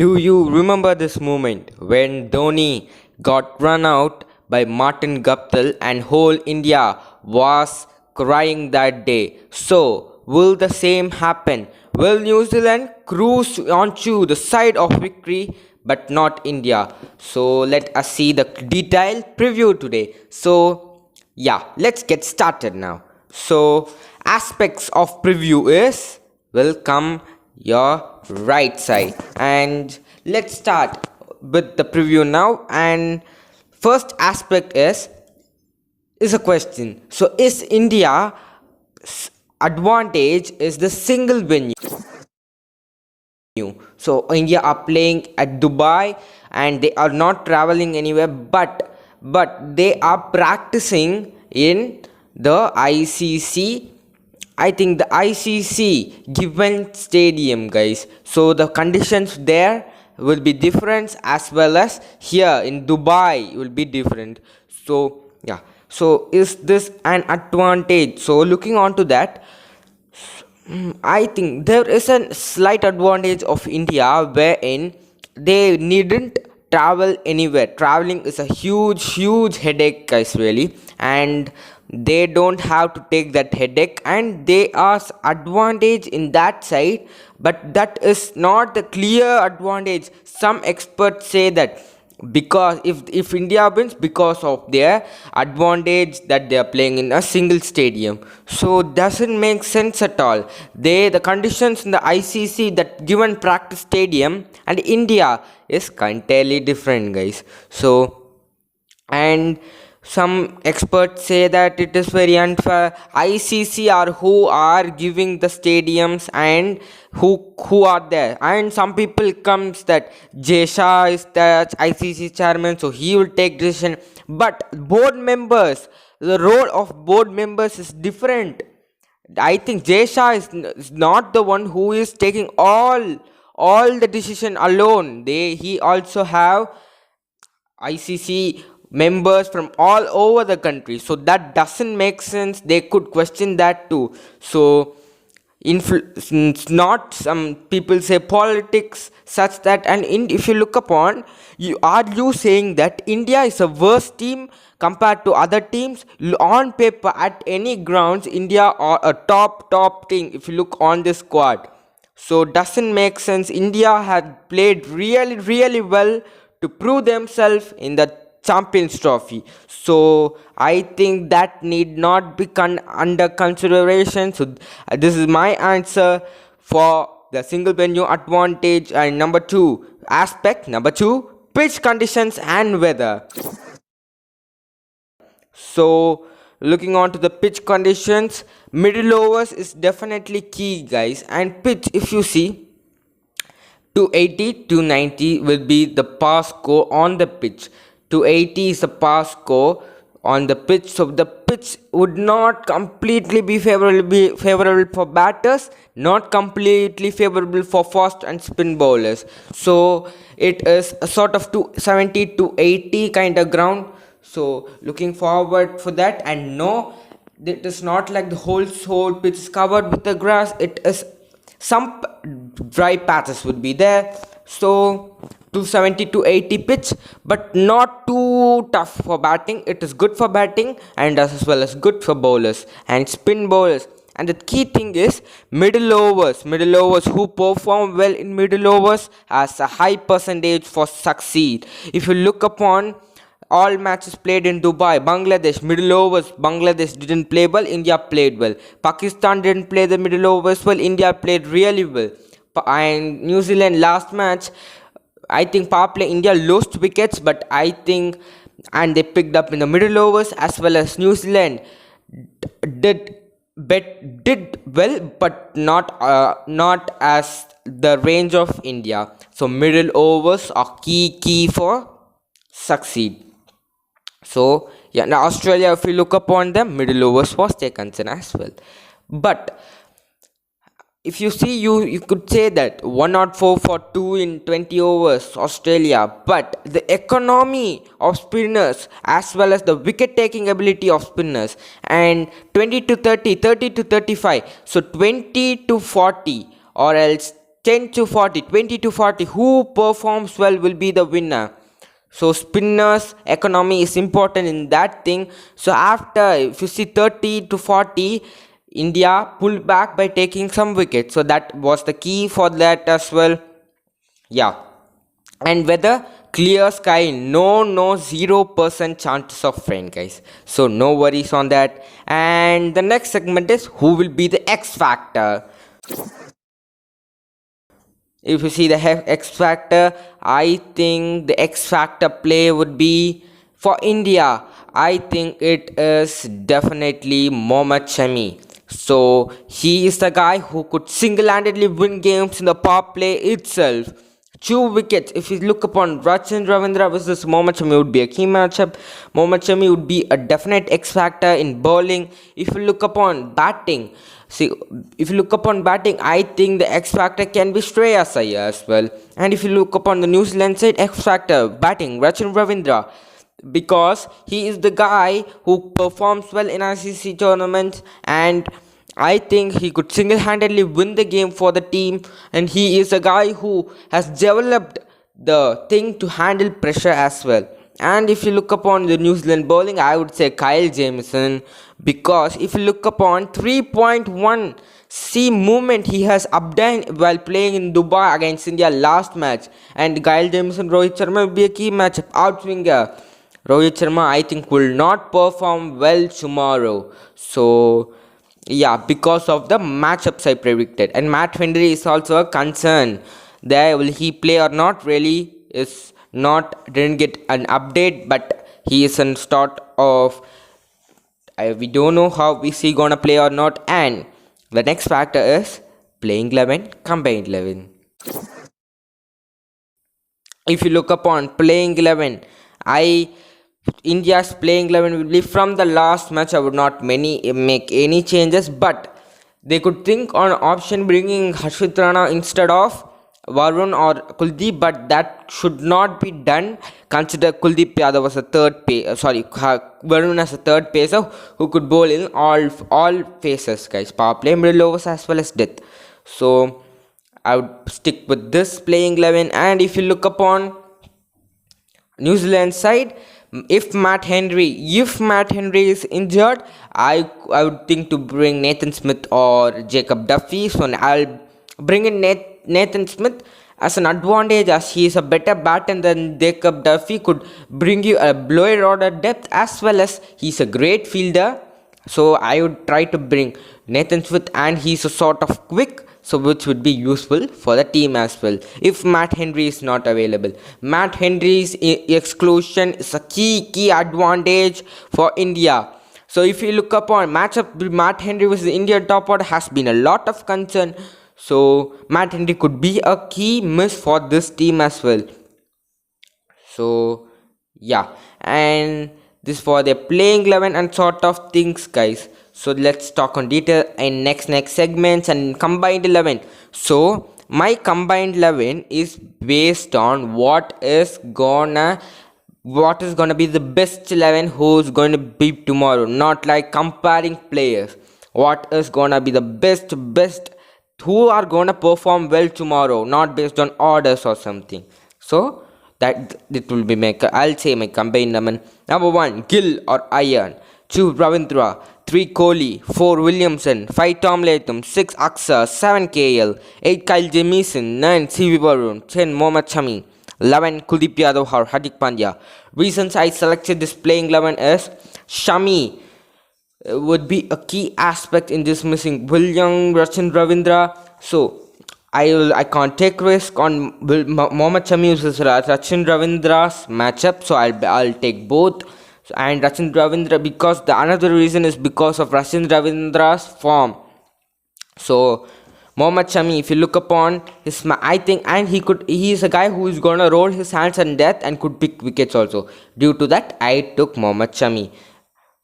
Do you remember this moment when Dhoni got run out by Martin Guptill and whole India was crying that day? So, will the same happen? Will New Zealand cruise onto the side of victory but not India? So, let us see the detailed preview today. So, yeah, let's get started now. So, aspects of preview is will come your right side, and let's start with the preview now. And first aspect is a question. So is India advantage is the single venue? So India are playing at Dubai and they are not traveling anywhere, but they are practicing in the ICC. I think the ICC given stadium, guys. So the conditions there will be different, as well as here in Dubai will be different. So yeah, so is this an advantage? So looking on to that, I think there is a slight advantage of India wherein they needn't travel anywhere. Traveling is a huge headache, guys, really, and they don't have to take that headache, and they are advantage in that side, but that is not the clear advantage. Some experts say that because if India wins because of their advantage that they are playing in a single stadium, so doesn't make sense at all. The conditions in the ICC that given practice stadium and India is entirely different, guys. So, and some experts say that it is very unfair. ICC are who are giving the stadiums and who are there, and some people comes that Jesha is the ICC chairman, so he will take decision. But board members, the role of board members is different. I think Jesha is not the one who is taking all the decision alone. He also have ICC members from all over the country, so that doesn't make sense. They could question that too. So it's not, some people say politics such that, and if you look upon, you saying that India is a worst team compared to other teams? On paper, at any grounds, India are a top team if you look on this squad. So doesn't make sense. India had played really well to prove themselves in the Champions Trophy. So I think that need not be under consideration. So this is my answer for the single venue advantage. And number two, pitch conditions and weather. So looking on to the pitch conditions, middle overs is definitely key, guys. And pitch, if you see, 280 to 90 will be the pass score on the pitch. 280 is the pass score on the pitch, so the pitch would not completely be favorable for batters, not completely favorable for fast and spin bowlers. So it is a sort of 270 to 80 kind of ground. So looking forward for that. And no, it is not like the whole pitch is covered with the grass. It is some dry patches would be there. So 270 to 80 pitch, but not too tough for batting. It is good for batting and as well as good for bowlers and spin bowlers. And the key thing is middle overs who perform well in middle overs has a high percentage for succeed. If you look upon all matches played in Dubai, Bangladesh, middle overs, Bangladesh didn't play well, India played well. Pakistan didn't play the middle overs well, India played really well. And New Zealand last match, I think power play India lost wickets, but I think, and they picked up in the middle overs, as well as New Zealand did well, but not as the range of India. So middle overs are key for succeed. So yeah, now Australia, if you look upon them, middle overs was taken as well. But if you see, you could say that 104 for 2 in 20 overs, Australia. But the economy of spinners as well as the wicket taking ability of spinners, and 20 to 30, 30 to 35, so 20 to 40 or else 10 to 40, 20 to 40, who performs well will be the winner. So spinners economy is important in that thing. So after, if you see 30 to 40, India pulled back by taking some wickets. So that was the key for that as well. Yeah. And weather, clear sky, no 0% chances of rain, guys. So no worries on that. And the next segment is who will be the X factor. If you see the X factor, I think the X factor play would be for India. I think it is definitely Mohammad Shami. So he is the guy who could single-handedly win games in the power play itself. 2 wickets. If you look upon Rachin Ravindra versus Mohammad Shami, would be a key matchup. Mohammad Shami would be a definite X factor in bowling. If you look upon batting, I think the X factor can be Shreyas Iyer as well. And if you look upon the New Zealand side, X factor batting Rachin Ravindra, because he is the guy who performs well in ICC tournaments, and I think he could single-handedly win the game for the team, and he is a guy who has developed the thing to handle pressure as well. And if you look upon the New Zealand bowling, I would say Kyle Jamieson, because if you look upon 3.1 C movement he has obtained while playing in Dubai against India last match, and Kyle Jamieson Rohit Sharma will be a key matchup. Outswinger Rohit Sharma, I think, will not perform well tomorrow. So yeah, because of the matchups I predicted. And Matt Henry is also a concern. There, will he play or not, really is not, didn't get an update, but he is in start of, we don't know how is he gonna play or not. And the next factor is playing 11, combined 11. If you look upon playing 11, India's playing 11 will be from the last match. I would not make any changes, but they could think on option bringing Harshit Rana instead of Varun or Kuldeep, but that should not be done. Consider Kuldeep Yadav was a Varun as a third pacer who could bowl in all phases, guys. Power play, middle overs as well as death. So I would stick with this playing 11. And if you look upon New Zealand side, if Matt Henry is injured, I would think to bring Nathan Smith or Jacob Duffy. So I'll bring in Nathan Smith as an advantage, as he is a better batter than Jacob Duffy, could bring you a lower order depth, as well as he's a great fielder. So I would try to bring Nathan Smith, and he's a sort of quick, so which would be useful for the team as well if Matt Henry is not available. Matt Henry's exclusion is a key advantage for India. So if you look upon matchup, Matt Henry versus the Indian top order has been a lot of concern. So Matt Henry could be a key miss for this team as well. So yeah, and this for their playing 11 and sort of things, guys. So let's talk on detail in next segments and combined 11. So my combined 11 is based on what is gonna be the best 11 who's going to be tomorrow, not like comparing players. What is gonna be the best who are gonna perform well tomorrow, not based on orders or something. So that it will be I'll say my combined 11. Number 1, Gill or Iron. 2, Ravindra. 3, Kohli. 4, Williamson. 5, Tom Latham. 6, Aksa. 7, KL. 8, Kyle Jamieson. 9, CV Varun. 10, Mohammad Shami. 11, Kuldeep Yadav or Hardik Pandya. Reasons I selected this playing 11 is Shami would be a key aspect in this missing William Rachin Ravindra. So I can't take risk on Mohammad Shami versus Rachin Ravindra's matchup, so I'll take both. And Rachin Ravindra, because the another reason is because of Rachin Ravindra's form. So Mohammad Shami, if you look upon his, I think, and he is a guy who is gonna roll his hands on death and could pick wickets also. Due to that, I took Mohammad Shami.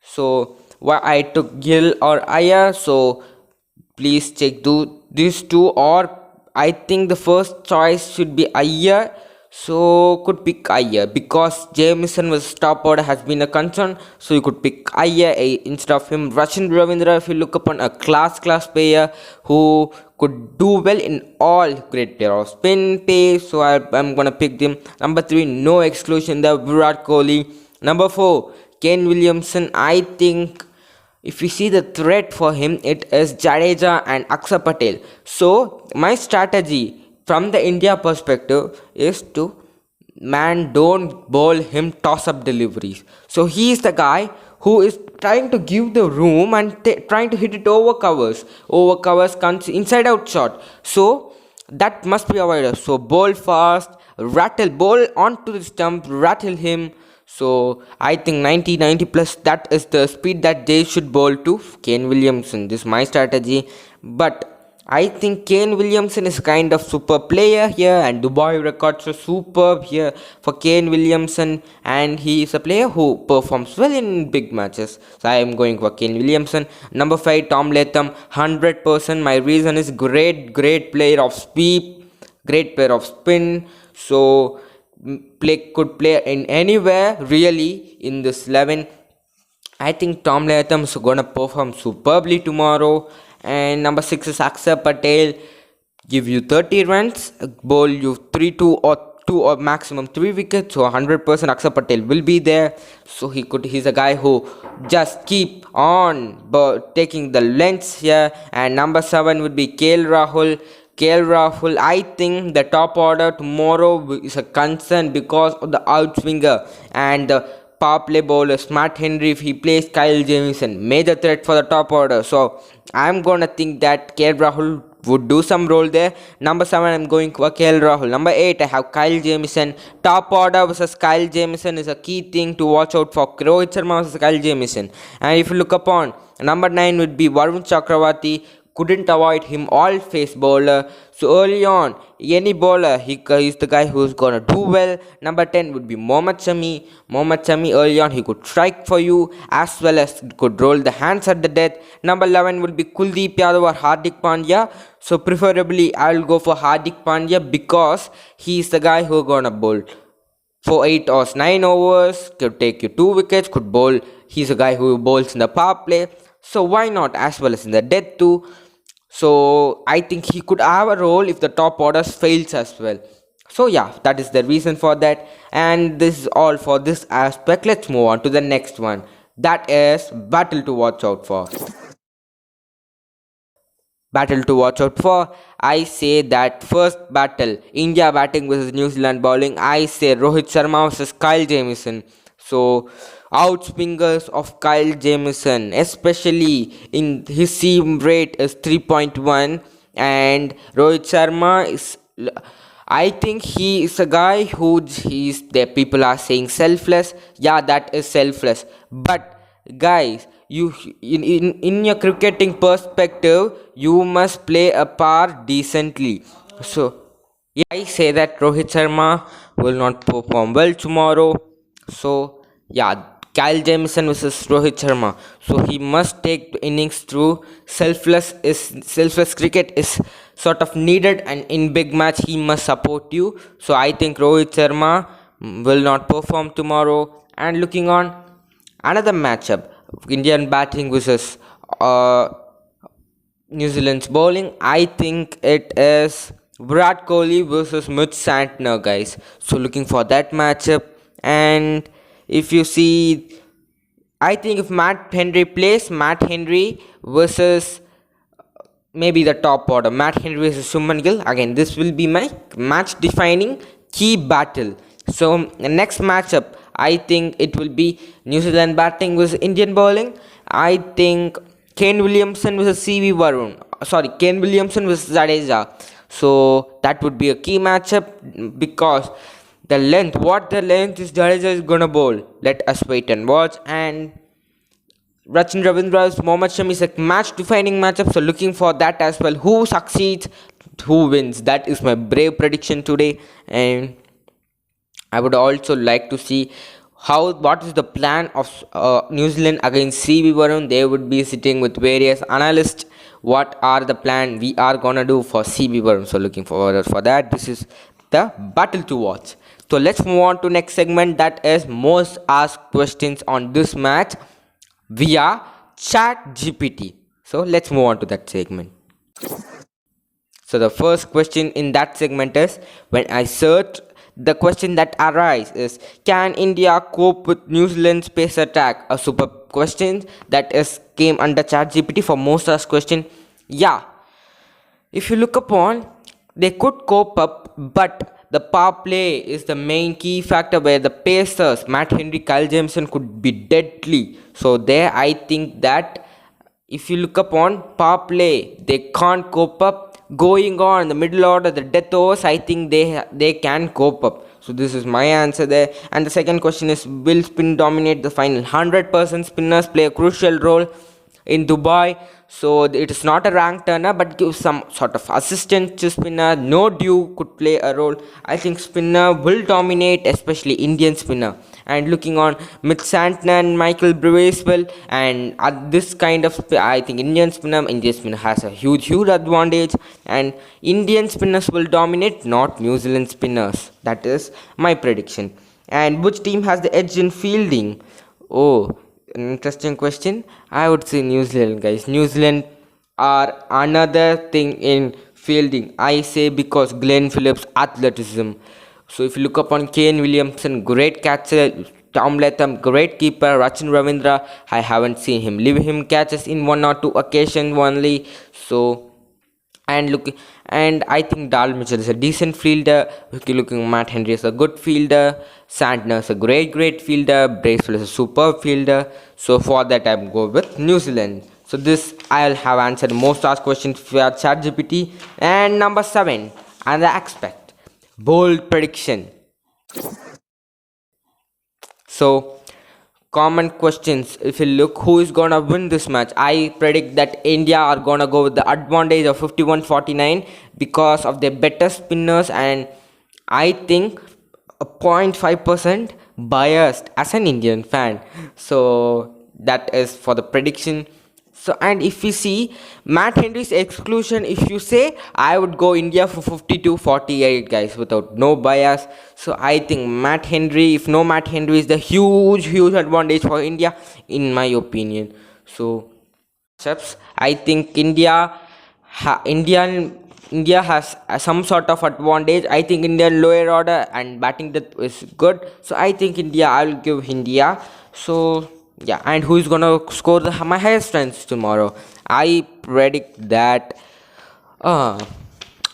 So I took Gill or Iyer. So please check these two, or I think the first choice should be Iyer. So could pick Iyer because Jamieson was top order has been a concern. So you could pick Iyer instead of him. Russian Ravindra, if you look upon a class player who could do well in all great player of spin pace. So I'm gonna pick them. Number 3, no exclusion there, Virat Kohli. Number 4, Kane Williamson. I think if we see the threat for him, it is Jadeja and Akshar Patel. So my strategy from the India perspective is to don't bowl him toss up deliveries. So he is the guy who is trying to give the room and trying to hit it over covers comes inside out shot. So that must be avoided. So bowl fast, rattle, bowl onto the stump, rattle him. So I think 90 plus, that is the speed that they should bowl to Kane Williamson. This is my strategy. But I think Kane Williamson is kind of super player here, and Dubai records are superb here for Kane Williamson, and he is a player who performs well in big matches. So I am going for Kane Williamson. Number 5, Tom Latham, 100%. My reason is great player of speed, great player of spin. So could play in anywhere really in this 11. I think Tom Latham is gonna perform superbly tomorrow. And number 6 is Akshar Patel. Give you 30 runs, bowl you 2 or maximum 3 wickets. So 100% Akshar Patel will be there. So he's a guy who just keep on taking the lengths here. And number 7 would be KL Rahul. I think the top order tomorrow is a concern because of the outswinger and the power play bowlers. Matt Henry, if he plays Kyle Jamieson, major threat for the top order. So I'm gonna think that KL Rahul would do some role there. Number 7, I'm going for KL Rahul. Number 8, I have Kyle Jamieson. Top order versus Kyle Jamieson is a key thing to watch out for. Rohit Sharma versus Kyle Jamieson. And if you look upon number 9 would be Varun Chakravarti. Couldn't avoid him, all face bowler. So early on, any bowler, he's the guy who's gonna do well. Number 10 would be Mohammad Shami. Early on, he could strike for you as well as could roll the hands at the death. Number 11 would be Kuldeep Yadav or Hardik Pandya. So preferably, I'll go for Hardik Pandya because he's the guy who's gonna bowl for 8 or 9 overs, could take you 2 wickets, could bowl. He's a guy who bowls in the power play. So why not as well as in the death too? So I think he could have a role if the top orders fails as well. So yeah, that is the reason for that. And this is all for this aspect. Let's move on to the next one. That is battle to watch out for. I say that first battle, India batting versus New Zealand bowling. I say Rohit Sharma versus Kyle Jamieson. So outswingers of Kyle Jamieson, especially in his seam rate is 3.1, and Rohit Sharma is, I think he is a guy who people are saying selfless. Yeah, that is selfless. But guys, you in your cricketing perspective, you must play a part decently. So yeah, I say that Rohit Sharma will not perform well tomorrow. So yeah, Kyle Jamieson versus Rohit Sharma. So he must take the innings through. Selfless cricket is sort of needed, and in big match he must support you. So I think Rohit Sharma will not perform tomorrow. And looking on another matchup, Indian batting versus New Zealand's bowling. I think it is Virat Kohli versus Mitch Santner, guys. So looking for that matchup. And if you see, I think if Matt Henry plays, Matt Henry versus maybe the top order, Matt Henry versus Shubman Gill. Again, this will be my match defining key battle. So the next matchup, I think it will be New Zealand batting versus Indian bowling. I think Kane Williamson versus Kane Williamson versus Jadeja. So that would be a key matchup because the length is Jadeja is gonna bowl. Let us wait and watch. And Rachin Ravindra's Mohammad Shami is a match defining matchup, so looking for that as well. Who succeeds, who wins? That is my brave prediction today. And I would also like to see what is the plan of New Zealand against CB Varun. They would be sitting with various analysts. What are the plan we are gonna do for CB Varun? So looking forward for that. This is the battle to watch. So let's move on to next segment, that is most asked questions on this match via chat GPT. So let's move on to that segment. So the first question in that segment is, when I search, the question that arises is, can India cope with New Zealand's pace attack? A super question that is came under chat GPT for most asked question. Yeah, if you look upon, they could cope up, but the power play is the main key factor where the Pacers, Matt Henry, Kyle Jameson could be deadly. So there I think that if you look upon power play, they can't cope up. Going on the middle order, the death overs, I think they can cope up. So this is my answer there. And the second question is, will spin dominate the final? 100% spinners play a crucial role in Dubai. So it is not a rank turner, but gives some sort of assistance to spinner. No dew could play a role. I think spinner will dominate, especially Indian spinner. And looking on Mitch Santner, Michael Bracewell, and this kind of I think Indian spinner has a huge advantage, and Indian spinners will dominate, not New Zealand spinners. That is my prediction. And which team has the edge in fielding? Oh, an interesting question. I would say New Zealand, guys. New Zealand are another thing in fielding. I say because Glenn Phillips' athleticism. So if you look upon Kane Williamson, great catcher. Tom Latham, great keeper. Rachin Ravindra, I haven't seen him leave him catches in 1 or 2 occasions only. So and I think Dal Mitchell is a decent fielder. Looking Matt Henry is a good fielder. Santner is a great fielder. Bracewell is a superb fielder. So for that I'm go with New Zealand. So this I'll have answered most asked questions via ChatGPT. And number 7, and the aspect, bold prediction. So common questions, if you look who is gonna win this match, I predict that India are gonna go with the advantage of 51-49 because of their better spinners, and I think a 0.5% biased as an Indian fan. So that is for the prediction. So and if we see Matt Henry's exclusion, if you say, I would go India for 52-48, guys, without no bias. So I think Matt Henry, if no Matt Henry, is the huge advantage for India in my opinion. So I think India has some sort of advantage. I think Indian lower order and batting depth is good. So I think India, I'll give India. So yeah, and who is gonna score my highest runs tomorrow? I predict that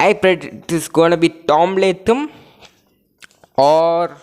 it's gonna be Tom Latham or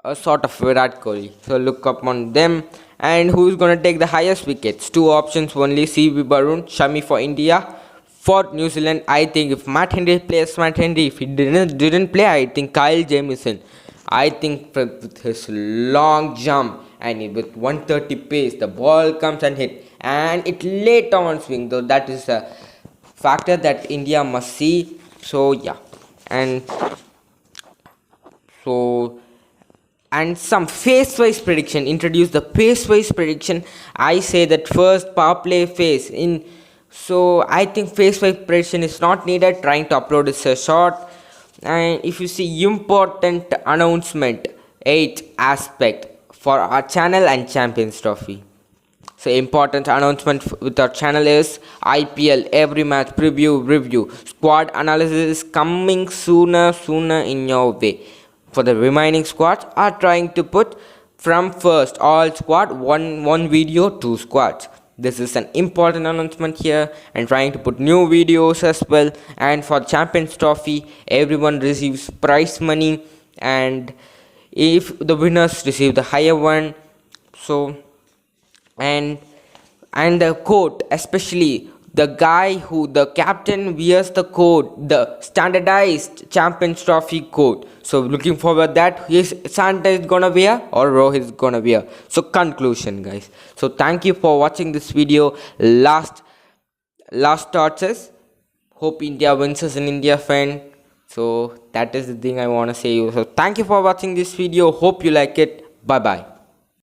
a sort of Virat Kohli. So look up on them. And who is gonna take the highest wickets? 2 options only: C.V. Barun, Shami for India. For New Zealand, I think if Matt Henry plays Matt Henry, if he didn't play, I think Kyle Jameson. I think with his long jump and with 130 pace, the ball comes and hit, and it late on swing. Though that is a factor that India must see. So yeah, and some phase-wise prediction. Introduce the phase-wise prediction. I say that first power play phase in. So I think phase-wise prediction is not needed. Trying to upload is a short. And if you see important announcement, 8 aspect for our channel and Champions Trophy. So important announcement with our channel is IPL every match preview review. Squad analysis is coming sooner in your way. For the remaining squads, are trying to put from first all squad one video, 2 squads. This is an important announcement here, and trying to put new videos as well. And for Champions Trophy, everyone receives prize money, and if the winners receive the higher one. So and the coat, especially the guy who the captain wears the coat, the standardized Champions Trophy coat. So looking forward that Santa is gonna wear or Rohit is gonna wear. So conclusion, guys. So thank you for watching this video. Last thoughts is, hope India wins as an India fan. So that is the thing I want to say. So thank you for watching this video. Hope you like it. Bye bye.